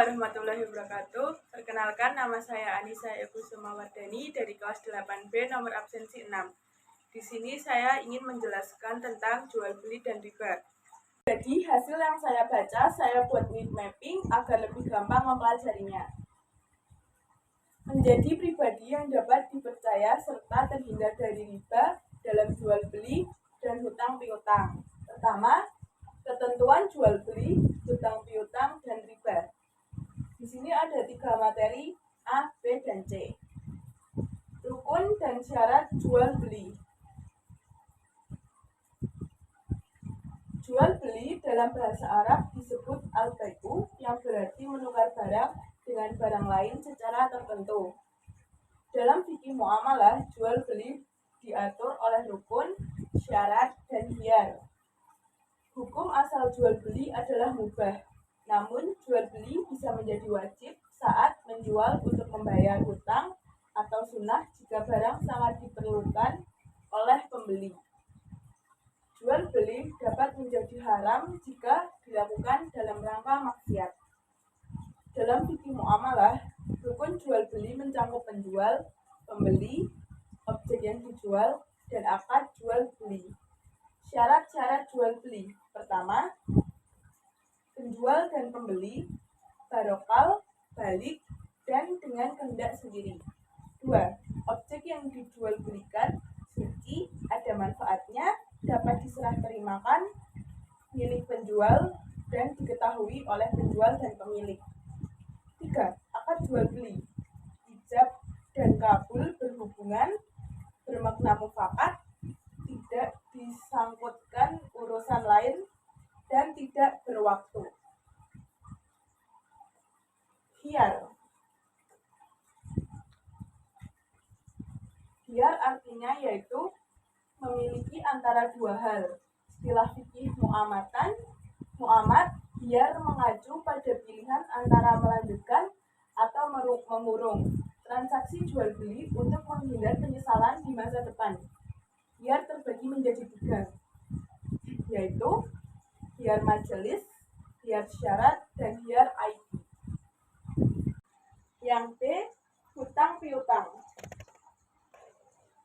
warahmatullahi wabarakatuh. Perkenalkan, nama saya Anissa Kusumawardani dari kelas 8B nomor absensi 6. Di sini saya ingin menjelaskan tentang jual beli dan riba. Jadi hasil yang saya baca, saya buat need mapping agar lebih gampang mempelajarinya. Menjadi pribadi yang dapat dipercaya serta terhindar dari riba dalam jual beli dan hutang piutang. Pertama, ketentuan jual beli, hutang piutang, dan riba. Di sini ada 3 materi A, B, dan C. Rukun dan syarat jual beli. Jual beli dalam bahasa Arab disebut al-bai'u, yang berarti menukar barang dengan barang lain secara tertentu. Dalam fikih muamalah, jual beli diatur oleh rukun, syarat, dan khiyar. Hukum asal jual beli adalah mubah. Namun, jual beli bisa menjadi wajib saat menjual untuk membayar hutang atau sunnah jika barang sangat diperlukan oleh pembeli. Jual beli dapat menjadi haram jika dilakukan dalam rangka maksiat. Dalam fikih muamalah, rukun jual beli mencakup penjual, pembeli, objek yang dijual, dan akad jual beli. Syarat-syarat jual beli. Pertama, penjual dan pembeli barokal, balik, dan dengan kehendak sendiri. 2. Objek yang dijual belikan suci, ada manfaatnya, dapat diserah terimakan, milik penjual, dan diketahui oleh penjual dan pemilik. 3. Akad jual beli, ijab dan kabul berhubungan, bermakna mufakat, tidak disangkutkan urusan lain, dan tidak berwaktu. Khiyar. Khiyar artinya yaitu memiliki antara dua hal. Istilah fikih mu'amad, khiyar mengacu pada pilihan antara melanjutkan atau mengurung transaksi jual beli untuk menghindar penyesalan di masa depan. Khiyar terbagi menjadi 3, yaitu khiyar majelis, khiyar syarat, dan khiyar IP. Yang B, hutang piutang.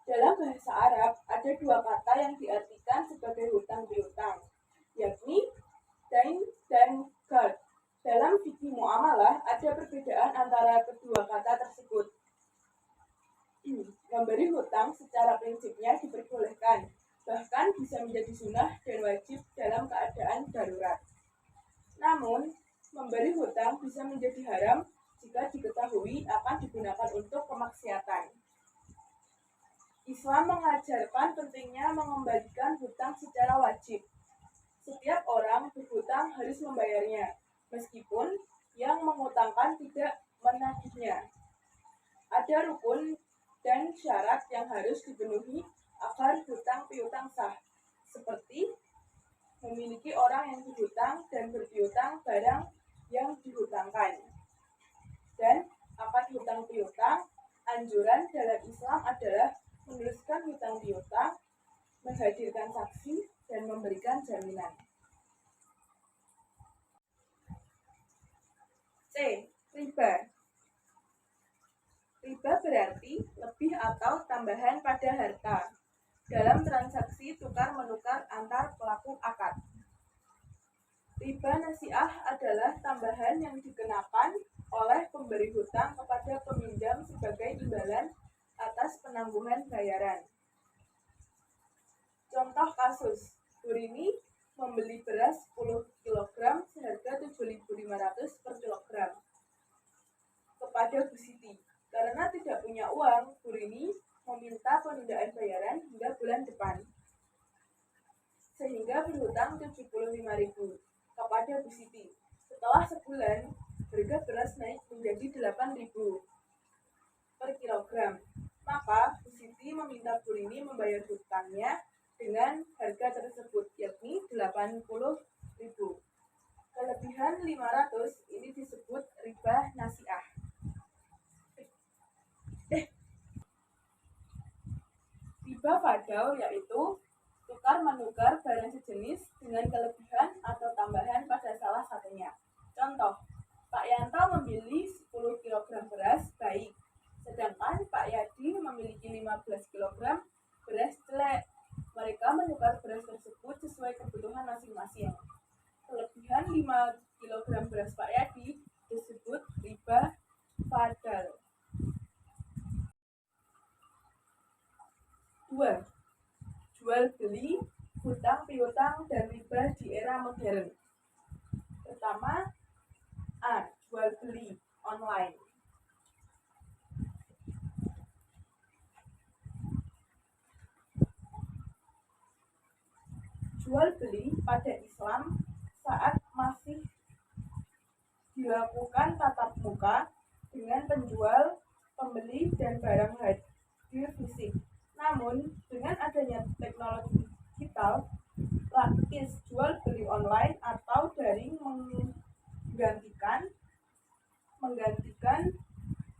Dalam bahasa Arab ada 2 kata yang diartikan sebagai hutang piutang, yakni dain dan qard. Dalam fikih muamalah ada perbedaan antara kedua kata tersebut. Memberi hutang secara prinsipnya diperbolehkan, bahkan bisa menjadi sunnah dan wajib dalam keadaan darurat. Namun, memberi hutang bisa menjadi haram jika diketahui akan digunakan untuk kemaksiatan. Islam mengajarkan pentingnya mengembalikan hutang secara wajib. Setiap orang berhutang harus membayarnya, meskipun yang mengutangkan tidak menagihnya. Ada rukun dan syarat yang harus dipenuhi agar hutang piutang sah, seperti memiliki orang yang dihutang dan berpiutang barang yang dihutangkan. Dan akad hutang piutang, anjuran dalam Islam adalah menuliskan hutang piutang, menghadirkan saksi, dan memberikan jaminan. C. Riba. Riba berarti lebih atau tambahan pada harta dalam transaksi tukar-menukar antar pelaku akad. Riba nasiah adalah tambahan yang dikenakan oleh pemberi hutang kepada peminjam sebagai imbalan atas penangguhan bayaran. Contoh kasus, Burini membeli beras 10 kg seharga 7.500 per kilogram kepada Bu Siti. Karena tidak punya uang, Burini meminta penundaan bayaran hingga bulan depan, sehingga berhutang 75.000 kepada Bu Siti. Setelah sebulan, harga beras naik menjadi 8.000 per kilogram. Maka Bu Siti meminta Burini membayar hutangnya dengan harga tersebut, yakni 80.000. Kelebihan 500 ini disebut riba nasiah. Riba fadl yaitu tukar-menukar barang sejenis dengan kelebihan atau tambahan pada salah satunya. Contoh, Pak Yanto 15 kg beras celek. Mereka menukar beras tersebut sesuai kebutuhan masing-masing. Kelebihan 5 kg beras Pak Yadi disebut riba fadl. 2. Jual beli, hutang piutang, dan riba di era modern. Pertama, A. Jual beli online. Jual beli pada Islam saat masih dilakukan tatap muka dengan penjual, pembeli, dan barang hadir fisik. Namun, dengan adanya teknologi digital, praktis jual beli online atau daring menggantikan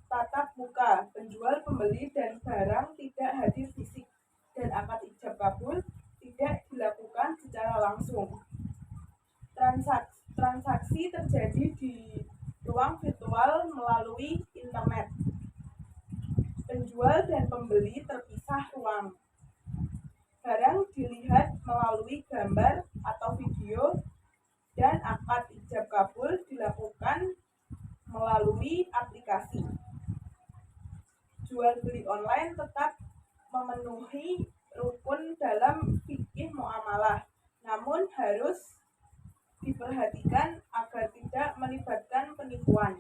tatap muka, penjual, pembeli, dan barang tidak hadir fisik, dan akad ijab kabul tidak dilakukan secara langsung. Transaksi terjadi di ruang virtual melalui internet. Penjual dan pembeli terpisah ruang. Barang dilihat melalui gambar atau video, dan akad ijab kabul dilakukan melalui aplikasi. Jual beli online tetap memenuhi rukun dalam fikih muamalah, namun harus diperhatikan agar tidak melibatkan penipuan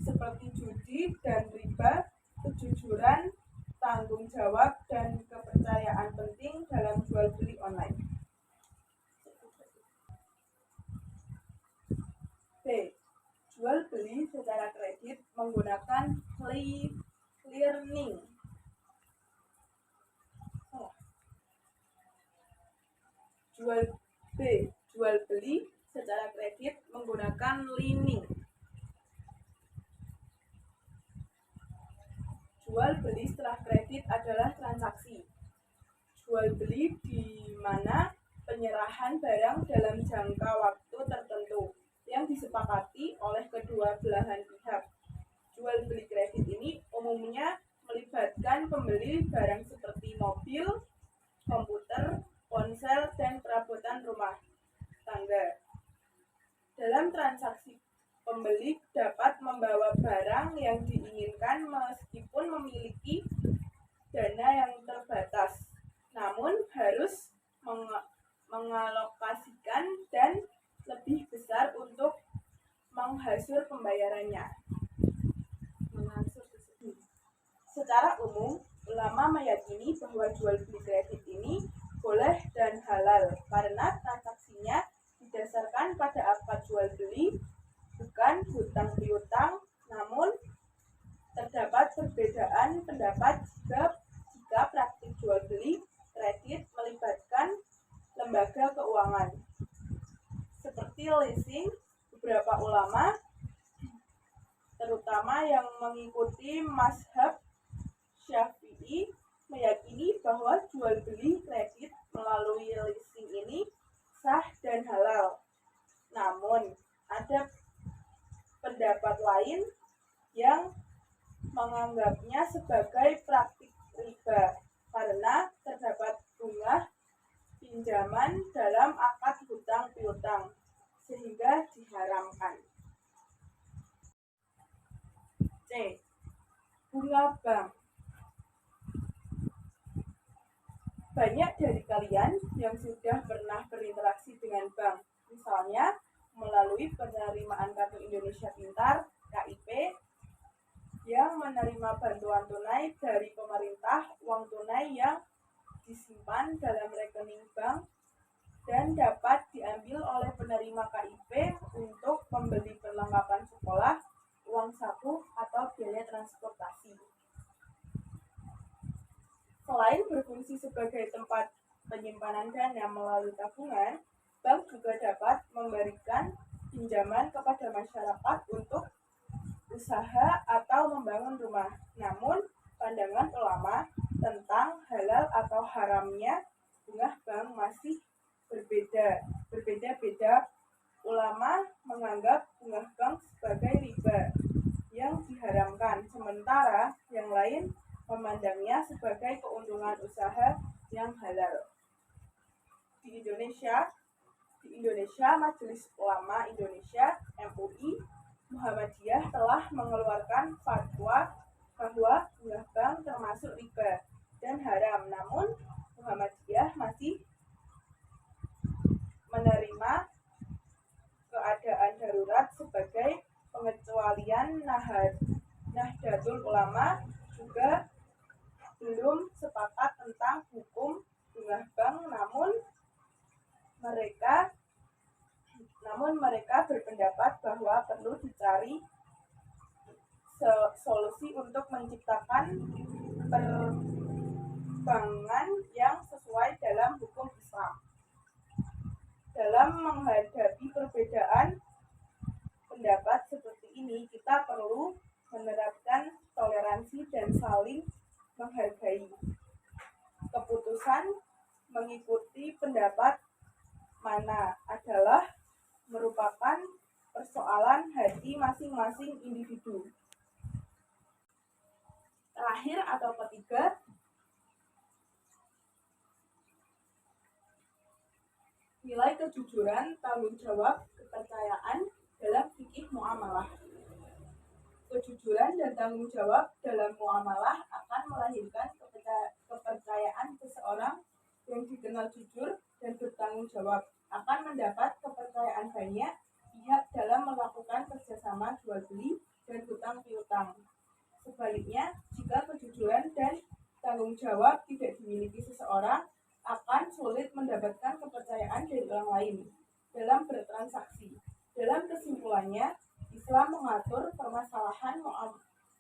seperti judi dan riba. Kejujuran, tanggung jawab, dan kepercayaan penting dalam jual beli online. B. Jual beli secara kredit menggunakan learning. Jual beli secara kredit menggunakan learning. Jual beli setelah kredit adalah transaksi jual beli di mana penyerahan barang dalam jangka waktu tertentu yang disepakati oleh kedua belahan pihak. Jual beli kredit ini umumnya melibatkan pembeli barang seperti mobil, komputer, ponsel, dan perabotan rumah tangga. Dalam transaksi, pembeli dapat membawa barang yang diinginkan meskipun memiliki dana yang terbatas, namun harus mengalokasikan dan lebih besar untuk menghasur pembayarannya. Secara umum, ulama meyakini bahwa jual beli kredit ini boleh dan halal karena transaksinya didasarkan pada akad jual beli, bukan hutang piutang. Namun terdapat perbedaan pendapat jika praktik jual beli kredit melibatkan lembaga keuangan seperti leasing. Beberapa ulama, terutama yang mengikuti mazhab Syafi'i, meyakini bahwa jual beli kredit melalui leasing ini sah dan halal. Namun ada pendapat lain yang menganggapnya sebagai praktik riba karena terdapat bunga pinjaman dalam akad hutang piutang sehingga diharamkan. C. Bunga bank. Banyak dari kalian yang sudah pernah berinteraksi dengan bank, misalnya melalui penerimaan Kartu Indonesia Pintar (KIP) yang menerima bantuan tunai dari pemerintah, uang tunai yang disimpan dalam rekening bank dan dapat diambil oleh penerima KIP untuk membeli perlengkapan sekolah, uang saku, atau biaya transportasi. Selain berfungsi sebagai tempat penyimpanan dana melalui tabungan, bank juga dapat memberikan pinjaman kepada masyarakat untuk usaha atau membangun rumah. Namun, pandangan ulama tentang halal atau haramnya bunga bank masih berbeda-beda. Ulama menganggap bunga bank sebagai riba yang diharamkan, sementara yang lain lingkungan usaha yang halal. Di Indonesia, Majelis Ulama Indonesia (MUI) Muhammadiyah telah mengeluarkan fatwa bahwa bunga bank termasuk riba dan haram. Namun, Muhammadiyah masih menerima keadaan darurat sebagai pengecualian. Nahdlatul Ulama juga belum sepakat tentang hukum bunga bank, namun mereka berpendapat bahwa perlu dicari solusi untuk menciptakan perbankan yang sesuai dalam hukum Islam. Dalam menghadapi perbedaan pendapat seperti ini, kita perlu menerapkan toleransi dan saling menghargai. Keputusan mengikuti pendapat mana adalah merupakan persoalan hati masing-masing individu. Terakhir atau ketiga, nilai kejujuran, tanggung jawab, kepercayaan dalam fikih muamalah. Kejujuran dan tanggung jawab dalam muamalah akan melahirkan kepercayaan seseorang yang dikenal jujur dan bertanggung jawab akan mendapat kepercayaan banyak pihak dalam melakukan kerjasama jual beli dan hutang piutang. Sebaliknya, jika kejujuran dan tanggung jawab tidak dimiliki seseorang, akan sulit mendapatkan kepercayaan dari orang lain dalam bertransaksi. Dalam kesimpulannya, Islam mengatur permasalahan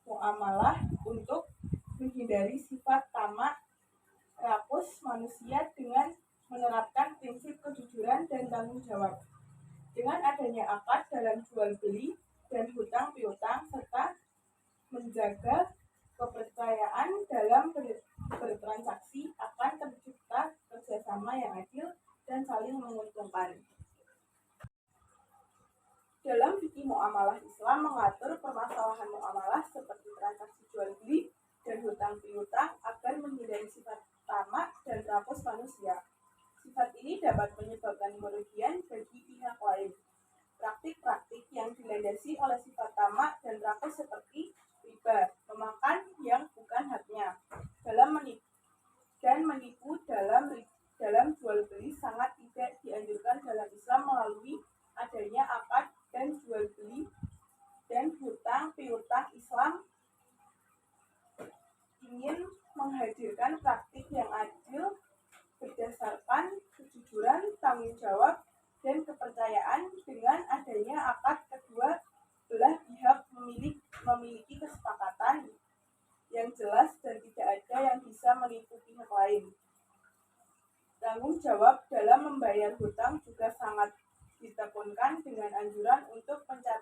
muamalah untuk menghindari sifat tamak rakus manusia dengan menerapkan prinsip kejujuran dan tanggung jawab. Dengan adanya akad dalam jual beli dan hutang piutang serta menjaga kepercayaan dalam bertransaksi, akan tercipta kerjasama yang adil dan saling menguntungkan. Dalam fikih muamalah, Islam mengatur permasalahan muamalah seperti transaksi jual beli dan hutang piutang agar menghindari sifat tamak dan rakus manusia. Sifat ini dapat menyebabkan kerugian bagi pihak lain. Praktik-praktik yang dilandasi oleh sifat tamak dan rakus seperti riba, memakan yang bukan haknya, dan menipu dalam jual beli sangat tidak dianjurkan dalam Islam. Melalui adanya akad dan jual beli dan hutang piutang, Islam ingin menghadirkan praktik yang adil berdasarkan kejujuran, tanggung jawab, dan kepercayaan. Dengan adanya akad, kedua belah pihak memiliki kesepakatan yang jelas dan tidak ada yang bisa menipu pihak lain. Tanggung jawab dalam membayar hutang juga sangat ditekankan dengan anjuran untuk mencatat